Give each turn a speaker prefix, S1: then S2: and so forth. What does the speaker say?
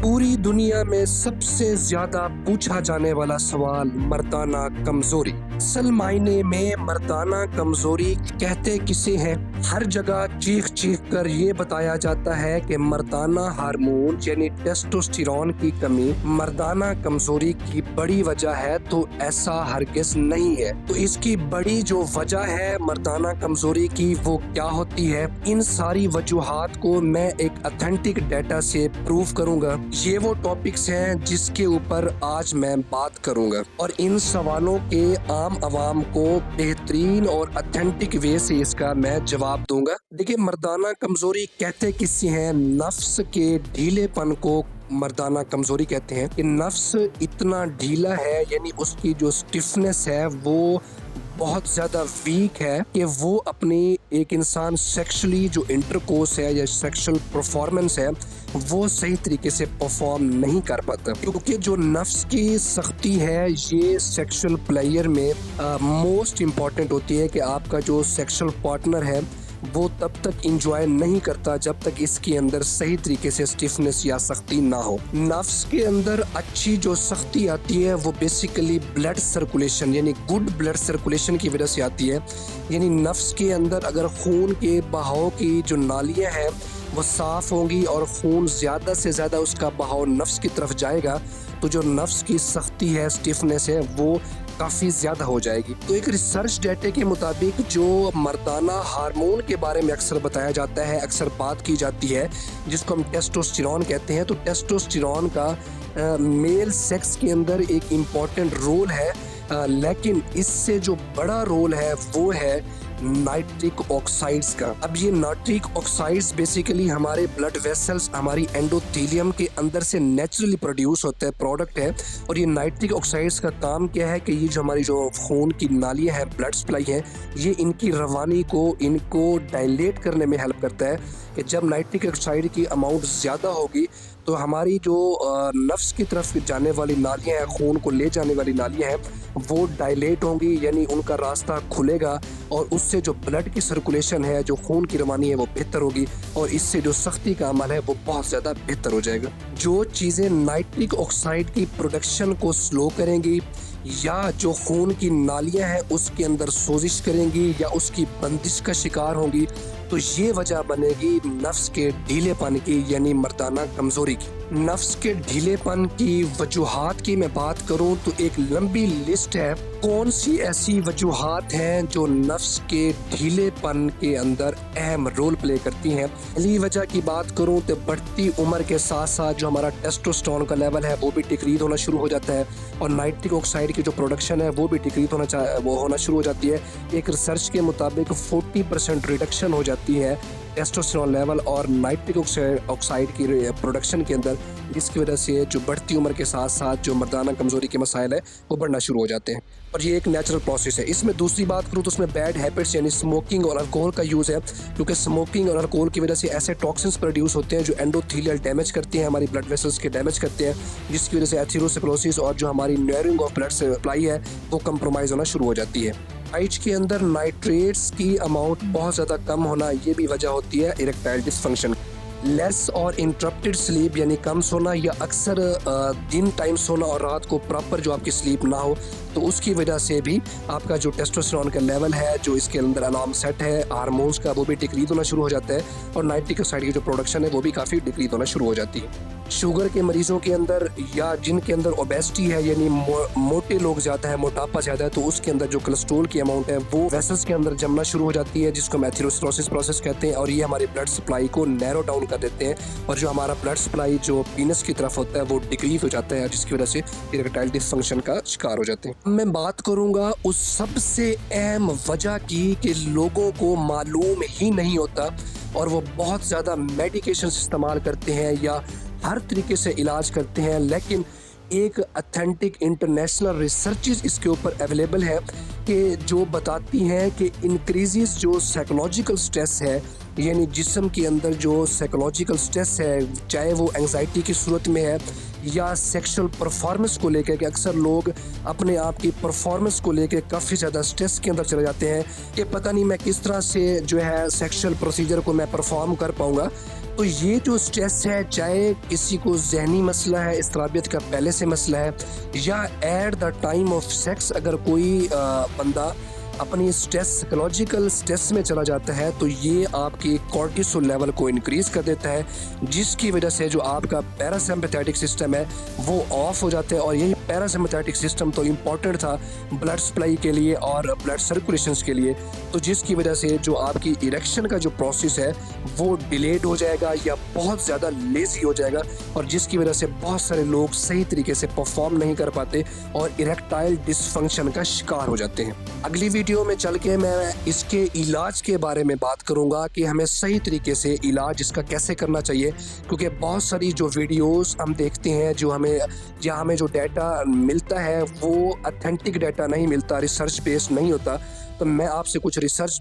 S1: पूरी दुनिया में सबसे ज्यादा पूछा जाने वाला सवाल मर्दाना कमजोरी। असल मायने में मर्दाना कमजोरी कहते किसे हैं? हर जगह चीख चीख कर ये बताया जाता है कि मर्दाना हार्मोन यानी टेस्टोस्टेरोन की कमी मर्दाना कमजोरी की बड़ी वजह है, तो ऐसा हरगिज नहीं है। तो इसकी बड़ी जो वजह है मर्दाना कमजोरी की वो क्या होती है? इन सारी वजूहात को मैं एक ऑथेंटिक डेटा से प्रूव करूंगा। ये वो टॉपिक्स हैं जिसके ऊपर आज मैं बात करूंगा और इन सवालों के आम आवाम को बेहतरीन और ऑथेंटिक वे से इसका मैं जवाब दूंगा। देखिए, मर्दाना कमजोरी कहते किसी हैं? नफ्स के ढीलेपन को मर्दाना कमजोरी कहते हैं कि नफ्स इतना ढीला है, यानी उसकी जो स्टिफनेस है वो बहुत ज़्यादा वीक है कि वो अपनी एक इंसान सेक्सुअली जो इंटरकोर्स है या सेक्सुअल परफॉर्मेंस है वो सही तरीके से परफॉर्म नहीं कर पाता, क्योंकि जो नफ्स की सख्ती है ये सेक्सुअल प्लेयर में मोस्ट इम्पॉर्टेंट होती है कि आपका जो सेक्सुअल पार्टनर है वो तब तक इंजॉय नहीं करता जब तक इसके अंदर सही तरीके से स्टिफनेस या सख्ती ना हो। नफ्स के अंदर अच्छी जो सख्ती आती है वो बेसिकली ब्लड सर्कुलेशन यानी गुड ब्लड सर्कुलेशन की वजह से आती है। यानी नफ्स के अंदर अगर खून के बहाव की जो नालियां हैं वो साफ होंगी और खून ज़्यादा से ज़्यादा उसका बहाव नफ्स की तरफ जाएगा, तो जो नफ्स की सख्ती है, स्टिफनेस है, वो काफ़ी ज़्यादा हो जाएगी। तो एक रिसर्च डेटे के मुताबिक जो मर्दाना हार्मोन के बारे में अक्सर बताया जाता है, अक्सर बात की जाती है, जिसको हम टेस्टोस्टेरोन कहते हैं, तो टेस्टोस्टेरोन का मेल सेक्स के अंदर एक इम्पॉर्टेंट रोल है, लेकिन इससे जो बड़ा रोल है वो है नाइट्रिक ऑक्साइड्स का। अब ये नाइट्रिक ऑक्साइड्स बेसिकली हमारे ब्लड वेसल्स, हमारी एंडोथेलियम के अंदर से नेचुरली प्रोड्यूस होता है, प्रोडक्ट है। और ये नाइट्रिक ऑक्साइड्स का काम क्या है कि ये जो हमारी जो खून की नालियां हैं, ब्लड सप्लाई है, ये इनकी रवानी को, इनको डायलेट करने में हेल्प करता है कि जब नाइट्रिक ऑक्साइड की अमाउंट ज़्यादा होगी तो हमारी जो नफ्स की तरफ जाने वाली नालियां हैं, खून को ले जाने वाली नालियां हैं, वो डायलेट होंगी, यानी उनका रास्ता खुलेगा और उससे जो ब्लड की सर्कुलेशन है, जो खून की रवानी है, वो बेहतर होगी और इससे जो सख्ती का अमल है वो बहुत ज़्यादा बेहतर हो जाएगा। जो चीज़ें नाइट्रिक ऑक्साइड की प्रोडक्शन को स्लो करेंगी या जो खून की नालियां हैं उसके अंदर सोजिश करेंगी या उसकी बंदिश का शिकार होंगी, तो ये वजह बनेगी नफ्स के ढीलेपन की, यानी मर्दाना कमजोरी की। नफ्स के ढीलेपन की वजूहात की मैं बात करूं तो एक लंबी लिस्ट है। कौन सी ऐसी वजूहात हैं जो नफ्स के ढीलेपन के अंदर अहम रोल प्ले करती हैं? पहली वजह की बात करूं तो बढ़ती उम्र के साथ साथ जो हमारा टेस्टोस्टेरोन का लेवल है वो भी डिक्रीज होना शुरू हो जाता है और नाइट्रिक ऑक्साइड की जो प्रोडक्शन है वो भी डिक्रीज होना शुरू हो जाती है। एक रिसर्च के मुताबिक 40% रिडक्शन हो जाती है टेस्टोस्टेरोन लेवल और नाइट्रिक ऑक्साइड की प्रोडक्शन के अंदर, जिसकी वजह से जो बढ़ती उम्र के साथ साथ जो मर्दाना कमजोरी के मसाइल है वो बढ़ना शुरू हो जाते हैं और ये एक नेचुरल प्रोसेस है। इसमें दूसरी बात करूँ तो उसमें बैड हैबिट्स यानी स्मोकिंग और अल्कोहल का यूज़ है, क्योंकि स्मोकिंग और अल्कोहल की वजह से ऐसे टॉक्सिन्स प्रोड्यूस होते हैं जो एंडोथेलियल डैमेज करते हैं, हमारी ब्लड वेसल्स के डैमेज करते हैं, जिसकी वजह से एथेरोस्क्लेरोसिस और जो हमारी नर्विंग ऑफ ब्लड सप्लाई है वो कंप्रोमाइज होना शुरू हो जाती है। डाइट के अंदर नाइट्रेट्स की अमाउंट बहुत ज़्यादा कम होना ये भी वजह होती है इरेक्टाइल डिसफंक्शन। लेस और इंटरप्टेड स्लीप यानी कम सोना या अक्सर दिन टाइम सोना और रात को प्रॉपर जो आपकी स्लीप ना हो, तो उसकी वजह से भी आपका जो टेस्टोस्टेरोन का लेवल है, जो इसके अंदर अलार्म सेट है हार्मोन्स का, वो भी डिक्रीज होना शुरू हो जाता है और नाइट्रिक ऑक्साइड की जो प्रोडक्शन है वो भी काफ़ी डिक्रीज होना शुरू हो जाती है। शुगर के मरीजों के अंदर या जिनके अंदर ओबेसिटी है यानी मोटे लोग ज़्यादा है, मोटापा ज़्यादा है, तो उसके अंदर जो कोलेस्ट्रॉल की अमाउंट है वो वेसल्स के अंदर जमना शुरू हो जाती है, जिसको हम एथेरोस्क्लेरोसिस प्रोसेस कहते हैं और ये हमारी ब्लड सप्लाई को नैरो डाउन कर देते हैं और जो हमारा ब्लड सप्लाई जो पीनस की तरफ होता है वो डिक्रीज हो जाता है, जिसकी वजह से इरेक्टाइल डिसफंक्शन का शिकार हो जाते हैं। मैं बात करूंगा उस सबसे अहम वजह की कि लोगों को मालूम ही नहीं होता और वो बहुत ज़्यादा मेडिकेशन इस्तेमाल करते हैं या हर तरीके से इलाज करते हैं, लेकिन एक ऑथेंटिक इंटरनेशनल रिसर्चेस इसके ऊपर अवेलेबल है कि जो बताती हैं कि इंक्रीजेस जो साइकोलॉजिकल स्ट्रेस है, यानी जिस्म के अंदर जो साइकोलॉजिकल स्ट्रेस है, चाहे वो एंजाइटी की सूरत में है या सेक्सुअल परफॉर्मेंस को लेकर के, अक्सर लोग अपने आप की परफॉर्मेंस को लेकर काफ़ी ज़्यादा स्ट्रेस के अंदर चले जाते हैं कि पता नहीं मैं किस तरह से जो है सेक्सुअल प्रोसीजर को मैं परफॉर्म कर पाऊँगा। तो ये जो स्ट्रेस है, चाहे किसी को ज़हनी मसला है, इज़्तिराबियत का पहले से मसला है, या at the time of sex अगर कोई बंदा अपनी स्ट्रेस साइकोलॉजिकल स्ट्रेस में चला जाता है, तो ये आपकी कॉर्टिसोल लेवल को इंक्रीज़ कर देता है, जिसकी वजह से जो आपका पैरासिम्पैथेटिक सिस्टम है वो ऑफ हो जाता है। और यही पैरासिम्पैथेटिक सिस्टम तो इम्पॉर्टेंट था ब्लड सप्लाई के लिए और ब्लड सर्कुलेशंस के लिए, तो जिसकी वजह से जो आपकी इरेक्शन का जो प्रोसेस है वो डिलेड हो जाएगा या बहुत ज़्यादा लेज़ी हो जाएगा, और जिसकी वजह से बहुत सारे लोग सही तरीके से परफॉर्म नहीं कर पाते और इरेक्टाइल डिसफंक्शन का शिकार हो जाते हैं। अगली वीडियो में चल के मैं इसके इलाज के बारे में बात करूंगा कि हमें सही तरीके से इलाज इसका कैसे करना चाहिए, क्योंकि बहुत सारी जो वीडियोस हम देखते हैं जो हमें जो डाटा मिलता है वो ऑथेंटिक डाटा नहीं मिलता, रिसर्च बेस्ड नहीं होता। तो मैं आपसे कुछ रिसर्च